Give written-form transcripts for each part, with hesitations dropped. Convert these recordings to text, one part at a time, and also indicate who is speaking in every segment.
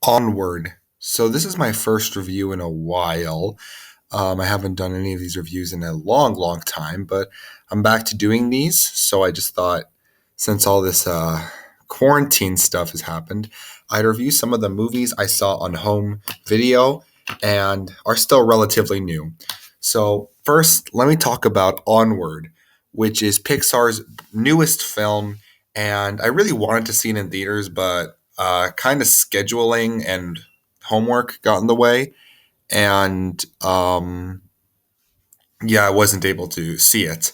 Speaker 1: Onward. So this is my first review in a while. I haven't done any of these reviews in a long, long time, but I'm back to doing these. So I just thought, since all this quarantine stuff has happened, I'd review some of the movies I saw on home video and are still relatively new. So first, let me talk about Onward, which is Pixar's newest film, and I really wanted to see it in theaters, but kind of scheduling and homework got in the way, and yeah, I wasn't able to see it.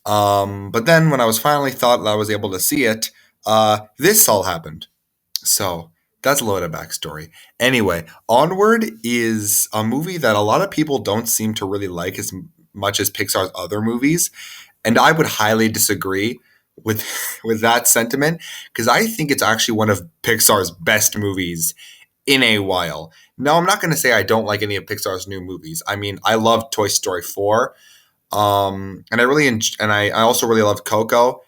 Speaker 1: But then when I was finally thought that I was able to see it, this all happened. So that's a little bit of backstory. Anyway, Onward is a movie that a lot of people don't seem to really like as much as Pixar's other movies, and I would highly disagree with with that sentiment because I think it's actually one of Pixar's best movies in a while. No, I'm not going to say I don't like any of Pixar's new movies. I mean, I love Toy Story 4, and I also really loved Coco.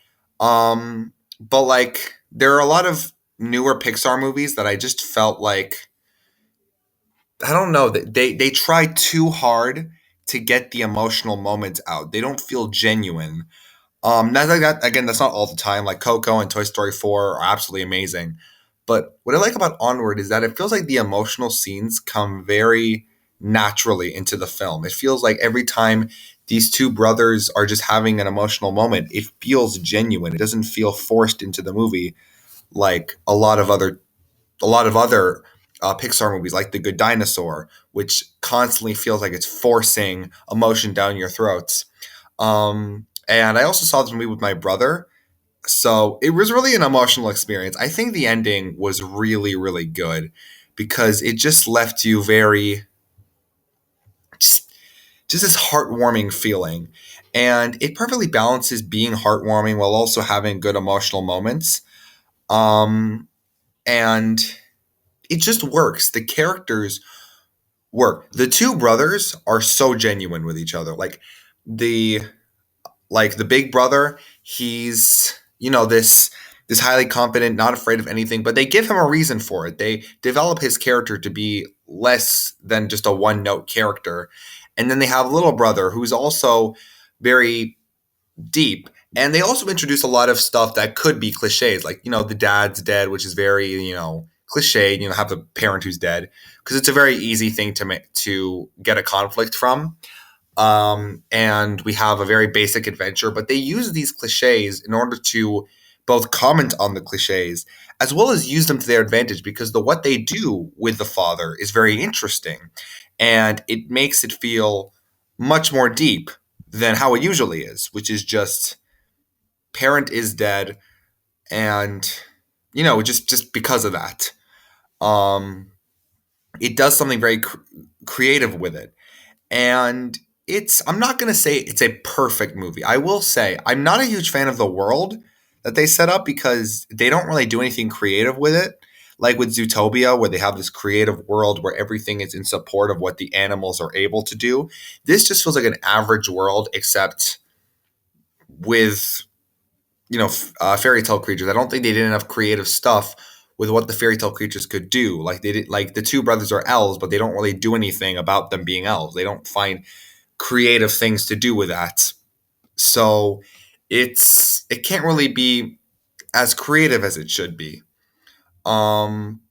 Speaker 1: But like, there are a lot of newer Pixar movies that I just felt like I don't know that they try too hard to get the emotional moments out. They don't feel genuine. That's like that again. That's not all the time. Like Coco and Toy Story 4 are absolutely amazing. But what I like about Onward is that it feels like the emotional scenes come very naturally into the film. It feels like every time these two brothers are just having an emotional moment, it feels genuine. It doesn't feel forced into the movie like a lot of other Pixar movies, like The Good Dinosaur, which constantly feels like it's forcing emotion down your throats. And I also saw this movie with my brother, so it was really an emotional experience. I think the ending was really, really good because it just left you very just just this heartwarming feeling. And it perfectly balances being heartwarming while also having good emotional moments. Um, and it just works. The characters work. The two brothers are so genuine with each other. The the big brother, he's this highly confident, not afraid of anything, but they give him a reason for it. They develop his character to be less than just a one note character. And then they have little brother who's also very deep. And they also introduce a lot of stuff that could be cliches, like, the dad's dead, which is very, cliched, have a parent who's dead, because it's a very easy thing to get a conflict from. And we have a very basic adventure, but they use these cliches in order to both comment on the cliches as well as use them to their advantage because the what they do with the father is very interesting, and it makes it feel much more deep than how it usually is, which is just parent is dead, and just because of that, um, it does something very creative with it. And I'm not going to say it's a perfect movie. I will say I'm not a huge fan of the world that they set up because they don't really do anything creative with it. Like with Zootopia, where they have this creative world where everything is in support of what the animals are able to do. This just feels like an average world, except with fairy tale creatures. I don't think they did enough creative stuff with what the fairy tale creatures could do. Like they did, like the two brothers are elves, but they don't really do anything about them being elves. They don't find creative things to do with that. So it can't really be as creative as it should be.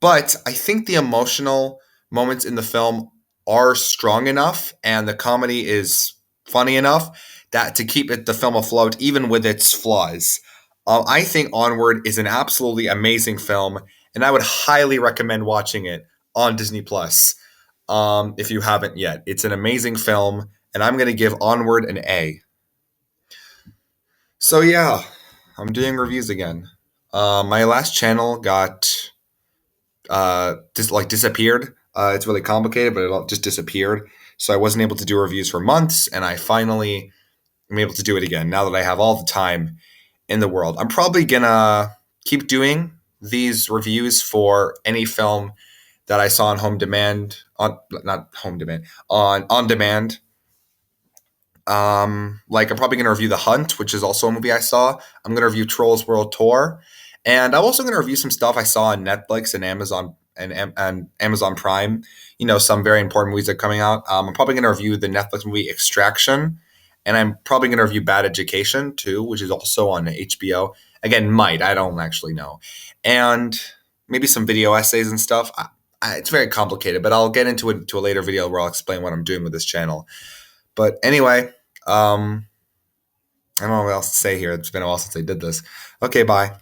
Speaker 1: But I think the emotional moments in the film are strong enough, and the comedy is funny enough that to keep the film afloat, even with its flaws. I think Onward is an absolutely amazing film, and I would highly recommend watching it on Disney Plus. If you haven't yet, it's an amazing film, and I'm gonna give Onward an A. So yeah, I'm doing reviews again. My last channel got disappeared. It's really complicated, but it all just disappeared. So I wasn't able to do reviews for months, and I finally am able to do it again now that I have all the time in the world. I'm probably gonna keep doing these reviews for any film that I saw on home demand on not home demand on demand. Like I'm probably gonna review The Hunt, which is also a movie I saw. I'm gonna review Trolls World Tour, and I'm also gonna review some stuff I saw on Netflix and and Amazon Prime. Some very important movies that are coming out. I'm probably going to review the Netflix movie Extraction, and I'm probably going to review Bad Education too, which is also on HBO. Again, I don't actually know, and maybe some video essays and stuff. It's very complicated, but I'll get into it to a later video where I'll explain what I'm doing with this channel. But anyway, I don't know what else to say here. It's been a while since I did this. Okay, bye.